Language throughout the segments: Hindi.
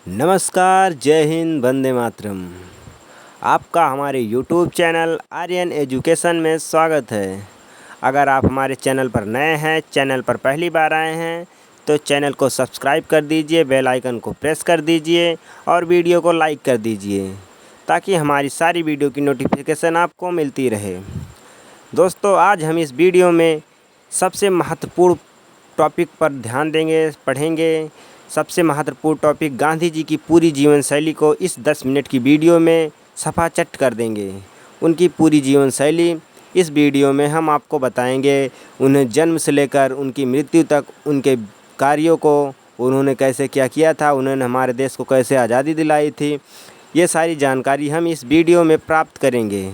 नमस्कार, जय हिंद, वंदे मातरम। आपका हमारे यूट्यूब चैनल आर्यन एजुकेशन में स्वागत है। अगर आप हमारे चैनल पर नए हैं, चैनल पर पहली बार आए हैं, तो चैनल को सब्सक्राइब कर दीजिए, बेल आइकन को प्रेस कर दीजिए और वीडियो को लाइक कर दीजिए ताकि हमारी सारी वीडियो की नोटिफिकेशन आपको मिलती रहे। दोस्तों, आज हम इस वीडियो में सबसे महत्वपूर्ण टॉपिक पर ध्यान देंगे, पढ़ेंगे। सबसे महत्वपूर्ण टॉपिक गांधी जी की पूरी जीवन शैली को इस 10 मिनट की वीडियो में सफाचट कर देंगे। उनकी पूरी जीवन शैली इस वीडियो में हम आपको बताएंगे। उन्हें जन्म से लेकर उनकी मृत्यु तक उनके कार्यों को, उन्होंने कैसे क्या किया था, उन्होंने हमारे देश को कैसे आज़ादी दिलाई थी, ये सारी जानकारी हम इस वीडियो में प्राप्त करेंगे।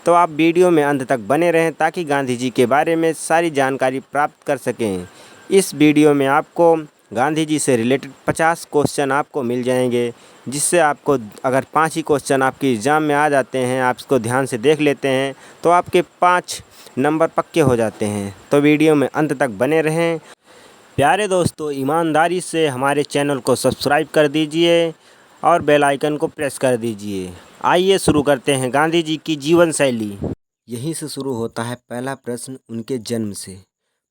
तो आप वीडियो में अंत तक बने रहें ताकि गांधी जी के बारे में सारी जानकारी प्राप्त कर सकें। इस वीडियो में आपको गांधी जी से रिलेटेड 50 क्वेश्चन आपको मिल जाएंगे, जिससे आपको अगर 5 ही क्वेश्चन आपके एग्ज़ाम में आ जाते हैं, आप इसको ध्यान से देख लेते हैं, तो आपके 5 नंबर पक्के हो जाते हैं। तो वीडियो में अंत तक बने रहें। प्यारे दोस्तों, ईमानदारी से हमारे चैनल को सब्सक्राइब कर दीजिए और बेल आइकन को प्रेस कर दीजिए। आइए शुरू करते हैं गांधी जी की जीवन शैली। यहीं से शुरू होता है पहला प्रश्न, उनके जन्म से।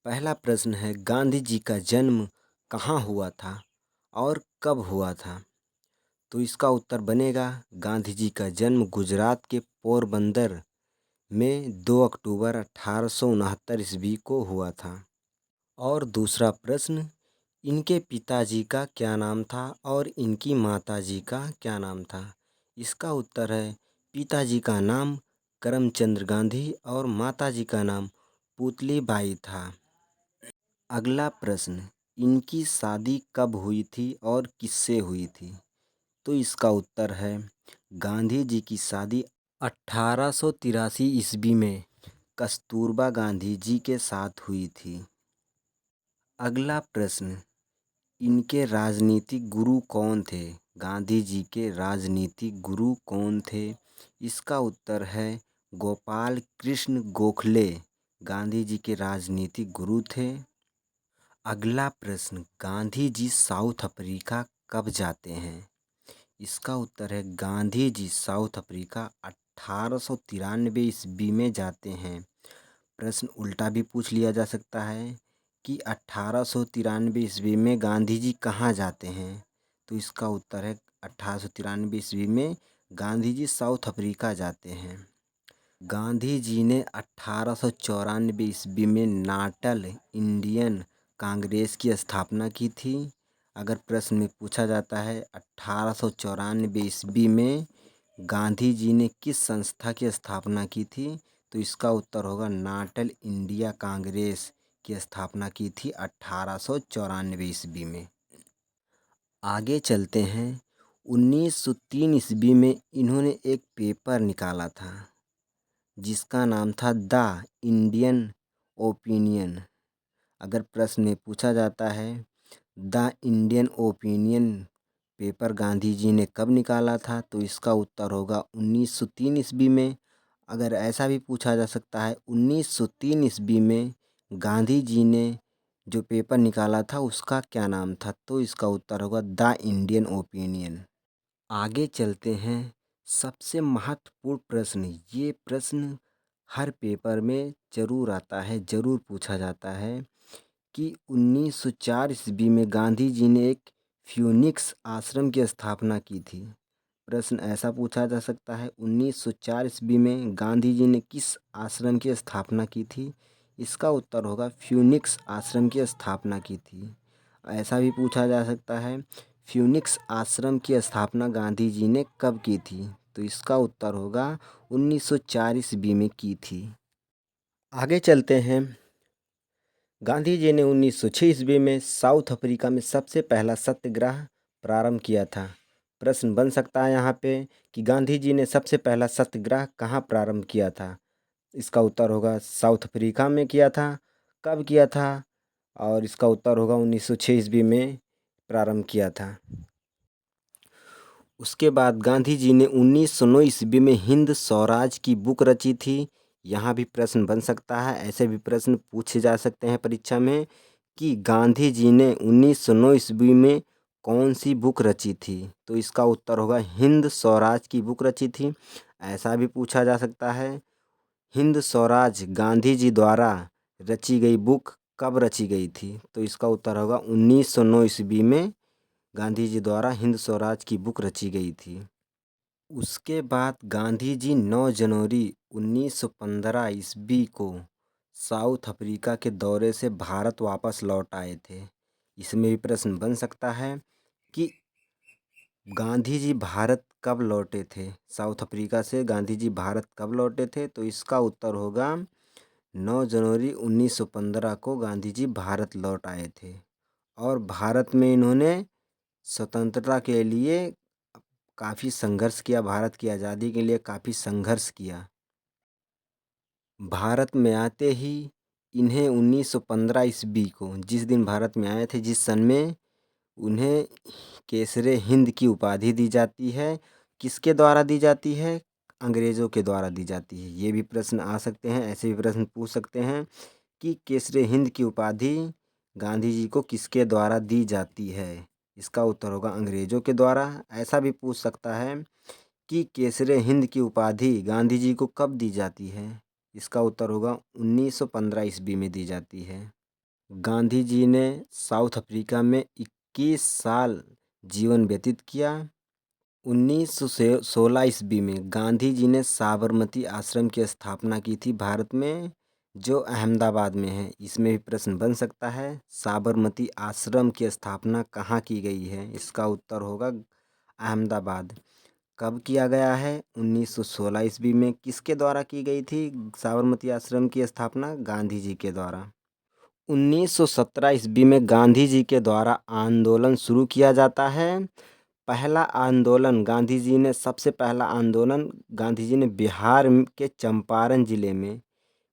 पहला प्रश्न है, गांधी जी का जन्म कहाँ हुआ था और कब हुआ था? तो इसका उत्तर बनेगा, गांधी जी का जन्म गुजरात के पोरबंदर में 2 अक्टूबर 1869 ईस्वी को हुआ था। और दूसरा प्रश्न, इनके पिताजी का क्या नाम था और इनकी माताजी का क्या नाम था? इसका उत्तर है, पिताजी का नाम करमचंद गांधी और माताजी का नाम पुतली बाई था। अगला प्रश्न, इनकी शादी कब हुई थी और किससे हुई थी? तो इसका उत्तर है, गांधी जी की शादी 1883 ईस्वी में कस्तूरबा गांधी जी के साथ हुई थी। अगला प्रश्न, इनके राजनीतिक गुरु कौन थे? गांधी जी के राजनीतिक गुरु कौन थे? इसका उत्तर है, गोपाल कृष्ण गोखले गांधी जी के राजनीतिक गुरु थे। अगला प्रश्न, गांधी जी साउथ अफ्रीका कब जाते हैं? इसका उत्तर है, गांधी जी साउथ अफ्रीका 1893 ईस्वी में जाते हैं। प्रश्न उल्टा भी पूछ लिया जा सकता है कि 1893 ईस्वी में गांधी जी कहाँ जाते हैं? तो इसका उत्तर है, 1893 ईस्वी में गांधी जी साउथ अफ्रीका जाते हैं। गांधी जी ने 1894 ईस्वी में नाटल इंडियन कांग्रेस की स्थापना की थी। अगर प्रश्न में पूछा जाता है 1894 ईस्वी में गांधी जी ने किस संस्था की स्थापना की थी, तो इसका उत्तर होगा, नाटल इंडिया कांग्रेस की स्थापना की थी 1894 ईस्वी में। आगे चलते हैं। 1903 ईस्वी में इन्होंने एक पेपर निकाला था जिसका नाम था द इंडियन ओपिनियन। अगर प्रश्न में पूछा जाता है the Indian opinion paper Gandhi ji ने कब निकाला था, तो इसका उत्तर होगा 1903 ईस्वी में। अगर ऐसा भी पूछा जा सकता है 1903 ईस्वी में गांधी जी ने जो पेपर निकाला था उसका क्या नाम था, तो इसका उत्तर होगा द इंडियन ओपिनियन। आगे चलते हैं। सबसे महत्वपूर्ण प्रश्न, ये प्रश्न हर पेपर में ज़रूर आता है, ज़रूर पूछा जाता है कि 1904 ईस्वी में गांधी जी ने एक फ्यूनिक्स आश्रम की स्थापना की थी। प्रश्न ऐसा पूछा जा सकता है, 1904 ईस्वी में गांधी जी ने किस आश्रम की स्थापना की थी? इसका उत्तर होगा, फ्यूनिक्स आश्रम की स्थापना की थी। ऐसा भी पूछा जा सकता है, फ्यूनिक्स आश्रम की स्थापना गांधी जी ने कब की थी? तो इसका उत्तर होगा 1904 ईस्वी में की थी। आगे चलते हैं। गांधी जी ने 1906 ईस्वी में साउथ अफ्रीका में सबसे पहला सत्याग्रह प्रारंभ किया था। प्रश्न बन सकता है यहाँ पे कि गांधी जी ने सबसे पहला सत्याग्रह कहाँ प्रारंभ किया था? इसका उत्तर होगा, साउथ अफ्रीका में किया था। कब किया था? और इसका उत्तर होगा 1906 ईस्वी में प्रारंभ किया था। उसके बाद गांधी जी ने 1909 ईस्वी में हिंद स्वराज की बुक रची थी। यहाँ भी प्रश्न बन सकता है, ऐसे भी प्रश्न पूछे जा सकते हैं परीक्षा में कि गांधी जी ने 1909 ईस्वी में कौन सी बुक रची थी? तो इसका उत्तर होगा हिंद स्वराज की बुक रची थी। ऐसा भी पूछा जा सकता है, हिंद स्वराज गांधी जी द्वारा रची गई बुक कब रची गई थी? तो इसका उत्तर होगा 1909 ईस्वी में गांधी जी द्वारा हिंद स्वराज की बुक रची गई थी। उसके बाद गांधी जी 9 जनवरी 1915 ईस्वी को साउथ अफ्रीका के दौरे से भारत वापस लौट आए थे। इसमें भी प्रश्न बन सकता है कि गांधी जी भारत कब लौटे थे? साउथ अफ्रीका से गांधी जी भारत कब लौटे थे? तो इसका उत्तर होगा 9 जनवरी 1915 को गांधी जी भारत लौट आए थे और भारत में इन्होंने स्वतंत्रता के लिए काफ़ी संघर्ष किया, भारत की आज़ादी के लिए काफ़ी संघर्ष किया। भारत में आते ही इन्हें 1915 ईस्वी को, जिस दिन भारत में आए थे, जिस सन में, उन्हें केसरे हिंद की उपाधि दी जाती है। किसके द्वारा दी जाती है? अंग्रेज़ों के द्वारा दी जाती है। ये भी प्रश्न आ सकते हैं, ऐसे भी प्रश्न पूछ सकते हैं कि केसरे हिंद की उपाधि गांधी जी को किसके द्वारा दी जाती है? इसका उत्तर होगा अंग्रेज़ों के द्वारा। ऐसा भी पूछ सकता है कि केसरे हिंद की उपाधि गांधी जी को कब दी जाती है? इसका उत्तर होगा 1915 ईस्वी में दी जाती है। गांधी जी ने साउथ अफ्रीका में 21 साल जीवन व्यतीत किया। 1916 ईस्वी में गांधी जी ने साबरमती आश्रम की स्थापना की थी भारत में, जो अहमदाबाद में है। इसमें भी प्रश्न बन सकता है, साबरमती आश्रम की स्थापना कहाँ की गई है? इसका उत्तर होगा अहमदाबाद। कब किया गया है? 1916 ईस्वी में। किसके द्वारा की गई थी साबरमती आश्रम की स्थापना? गांधी जी के द्वारा। 1917 ईस्वी में गांधी जी के द्वारा आंदोलन शुरू किया जाता है। पहला आंदोलन गांधी जी ने, सबसे पहला आंदोलन गांधी जी ने बिहार के चंपारण जिले में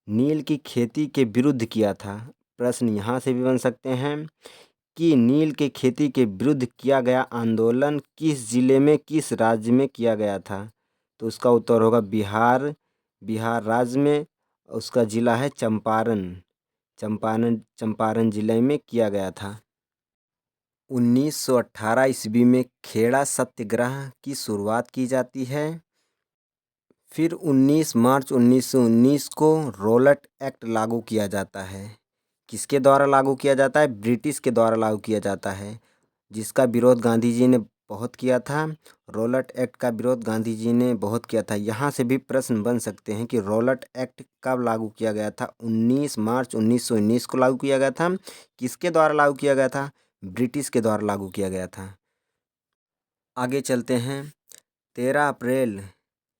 नील की खेती के विरुद्ध किया था। प्रश्न यहाँ से भी बन सकते हैं कि नील के खेती के विरुद्ध किया गया आंदोलन किस जिले में, किस राज्य में किया गया था? तो उसका उत्तर होगा बिहार, बिहार राज्य में। उसका जिला है चंपारण, चंपारण जिले में किया गया था। 1918 ईस्वी में खेड़ा सत्याग्रह की शुरुआत की जाती है। फिर 19 मार्च 1919 को रॉलेट एक्ट लागू किया जाता है। किसके द्वारा लागू किया जाता है? ब्रिटिश के द्वारा लागू किया जाता है, जिसका विरोध गांधी जी ने बहुत किया था। रॉलेट एक्ट का विरोध गांधी जी ने बहुत किया था। यहाँ से भी प्रश्न बन सकते हैं कि रॉलेट एक्ट कब लागू किया गया था? 19 मार्च 1919 को लागू किया गया था। किसके द्वारा लागू किया गया था? ब्रिटिश के द्वारा लागू किया गया था। आगे चलते हैं। 13 अप्रैल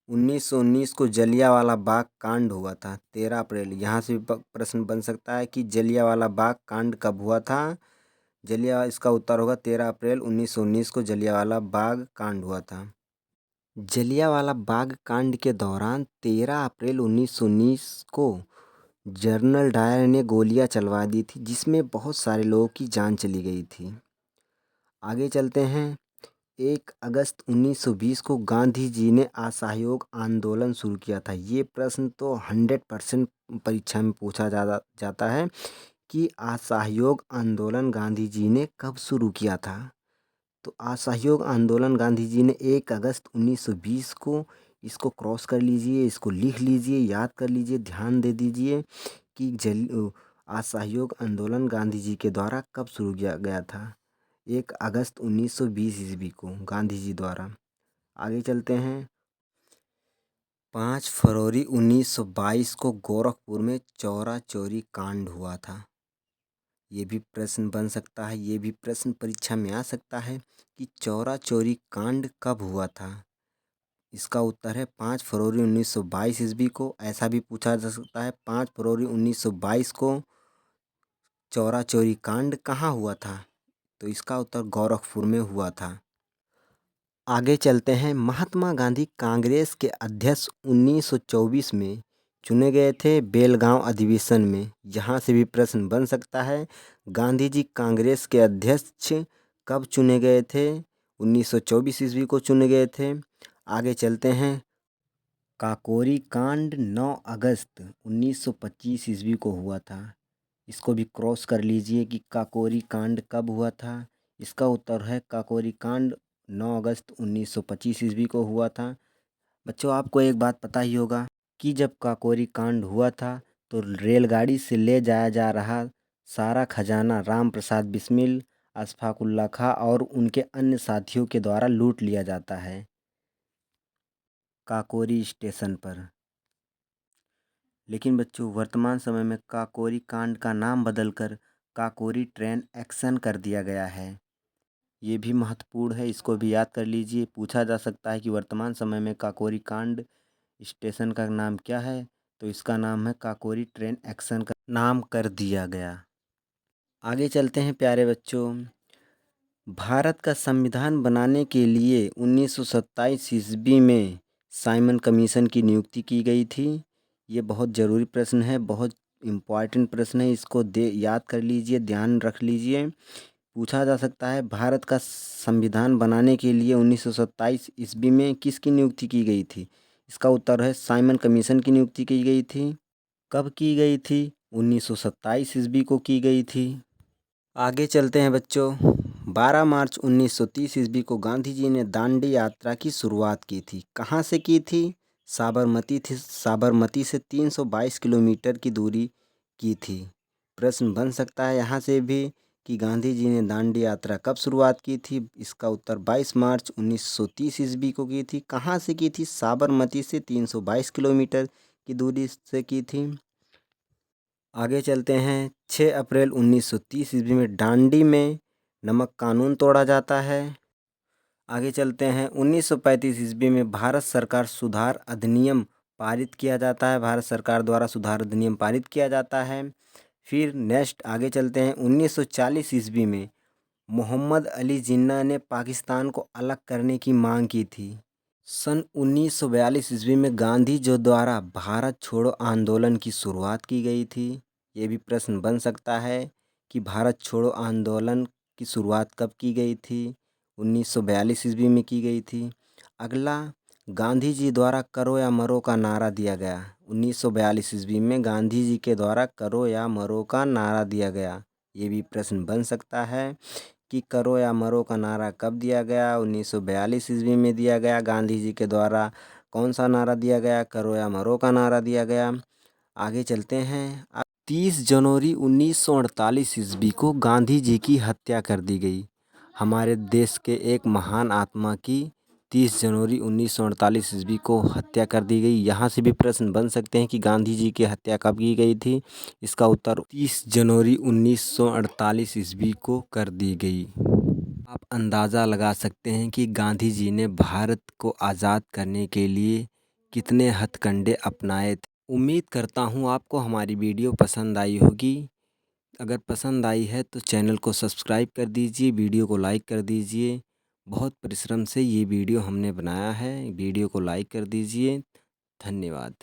1919 को जलियांवाला बाग कांड हुआ था। 13 अप्रैल, यहाँ से भी प्रश्न बन सकता है कि जलियांवाला बाग कांड कब हुआ था? इसका उत्तर होगा 13 अप्रैल 1919 को जलियांवाला बाग कांड हुआ था। जलियांवाला बाग कांड के दौरान 13 अप्रैल 1919 को जनरल डायर ने गोलियां चलवा दी थी, जिसमें बहुत सारे लोगों की जान चली गई थी। आगे चलते हैं। 1 अगस्त 1920 को गांधी जी ने असहयोग आंदोलन शुरू किया था। ये प्रश्न तो 100% परीक्षा में पूछा जाता है कि असहयोग आंदोलन गांधी जी ने कब शुरू किया था? तो असहयोग आंदोलन गांधी जी ने 1 अगस्त 1920 को, इसको क्रॉस कर लीजिए, इसको लिख लीजिए, याद कर लीजिए, ध्यान दे दीजिए कि असहयोग आंदोलन गांधी जी के द्वारा कब शुरू किया गया था? 1 अगस्त 1920 ईस्वी को गांधी जी द्वारा। आगे चलते हैं। 5 फरवरी 1922 को गोरखपुर में चौरा चोरी कांड हुआ था। ये भी प्रश्न बन सकता है, ये भी प्रश्न परीक्षा में आ सकता है कि चौरा चोरी कांड कब हुआ था? इसका उत्तर है 5 फरवरी 1922 ईस्वी को। ऐसा भी पूछा जा सकता है 5 फरवरी 1922 को चौरा चोरी कांड कहाँ हुआ था? तो इसका उत्तर गोरखपुर में हुआ था। आगे चलते हैं। महात्मा गांधी कांग्रेस के अध्यक्ष 1924 में चुने गए थे बेलगांव अधिवेशन में। यहाँ से भी प्रश्न बन सकता है, गांधी जी कांग्रेस के अध्यक्ष कब चुने गए थे? 1924 ईस्वी को चुने गए थे। आगे चलते हैं। काकोरी कांड 9 अगस्त 1925 ईस्वी को हुआ था। इसको भी क्रॉस कर लीजिए कि काकोरी कांड कब हुआ था? इसका उत्तर है काकोरी कांड 9 अगस्त 1925 ईस्वी को हुआ था। बच्चों, आपको एक बात पता ही होगा कि जब काकोरी कांड हुआ था तो रेलगाड़ी से ले जाया जा रहा सारा खजाना राम प्रसाद बिस्मिल, अशफाकुल्ला खां और उनके अन्य साथियों के द्वारा लूट लिया जाता है काकोरी स्टेशन पर। लेकिन बच्चों, वर्तमान समय में काकोरी कांड का नाम बदलकर काकोरी ट्रेन एक्शन कर दिया गया है। ये भी महत्वपूर्ण है, इसको भी याद कर लीजिए। पूछा जा सकता है कि वर्तमान समय में काकोरी कांड स्टेशन का नाम क्या है, तो इसका नाम है काकोरी ट्रेन एक्शन का नाम कर दिया गया। आगे चलते हैं प्यारे बच्चों। भारत का संविधान बनाने के लिए 1927 ईस्वी में साइमन कमीशन की नियुक्ति की गई थी। ये बहुत ज़रूरी प्रश्न है, बहुत इम्पॉर्टेंट प्रश्न है, इसको याद कर लीजिए, ध्यान रख लीजिए। पूछा जा सकता है भारत का संविधान बनाने के लिए 1927 ईस्वी में किसकी नियुक्ति की गई थी। इसका उत्तर है साइमन कमीशन की नियुक्ति की गई थी। कब की गई थी? 1927 ईस्वी को की गई थी। आगे चलते हैं बच्चों। 12 मार्च 1930 ईस्वी को गांधी जी ने दांडी यात्रा की शुरुआत की थी। कहाँ से की थी? साबरमती से 322 किलोमीटर की दूरी की थी। प्रश्न बन सकता है यहाँ से भी कि गांधी जी ने दांडी यात्रा कब शुरुआत की थी। इसका उत्तर 22 मार्च 1930 ईस्वी को की थी। कहाँ से की थी? साबरमती से 322 किलोमीटर की दूरी से की थी। आगे चलते हैं। 6 अप्रैल 1930 ईस्वी में दांडी में नमक कानून तोड़ा जाता है। आगे चलते हैं। 1935 ईस्वी में भारत सरकार सुधार अधिनियम पारित किया जाता है। भारत सरकार द्वारा सुधार अधिनियम पारित किया जाता है। फिर नेक्स्ट आगे चलते हैं। 1940 ईस्वी में मोहम्मद अली जिन्ना ने पाकिस्तान को अलग करने की मांग की थी। सन 1942 ईस्वी में गांधी जी द्वारा भारत छोड़ो आंदोलन की शुरुआत की गई थी। ये भी प्रश्न बन सकता है कि भारत छोड़ो आंदोलन की शुरुआत कब की गई थी। 1942 ईस्वी में की गई थी। अगला, गांधी जी द्वारा करो या मरो का नारा दिया गया। 1942 ईस्वी में गांधी जी के द्वारा करो या मरो का नारा दिया गया। ये भी प्रश्न बन सकता है कि करो या मरो का नारा कब दिया गया। 1942 ईस्वी में दिया गया। गांधी जी के द्वारा कौन सा नारा दिया गया? करो या मरो का नारा दिया गया। आगे चलते हैं। 30 जनवरी 1948 ईस्वी को गांधी जी की हत्या कर दी गई। हमारे देश के एक महान आत्मा की 30 जनवरी 1948 ईस्वी को हत्या कर दी गई। यहाँ से भी प्रश्न बन सकते हैं कि गांधी जी की हत्या कब की गई थी। इसका उत्तर 30 जनवरी 1948 ईस्वी को कर दी गई। आप अंदाज़ा लगा सकते हैं कि गांधी जी ने भारत को आज़ाद करने के लिए कितने हथकंडे अपनाए थे। उम्मीद करता हूँ आपको हमारी वीडियो पसंद आई होगी। अगर पसंद आई है तो चैनल को सब्सक्राइब कर दीजिए, वीडियो को लाइक कर दीजिए। बहुत परिश्रम से ये वीडियो हमने बनाया है। वीडियो को लाइक कर दीजिए। धन्यवाद।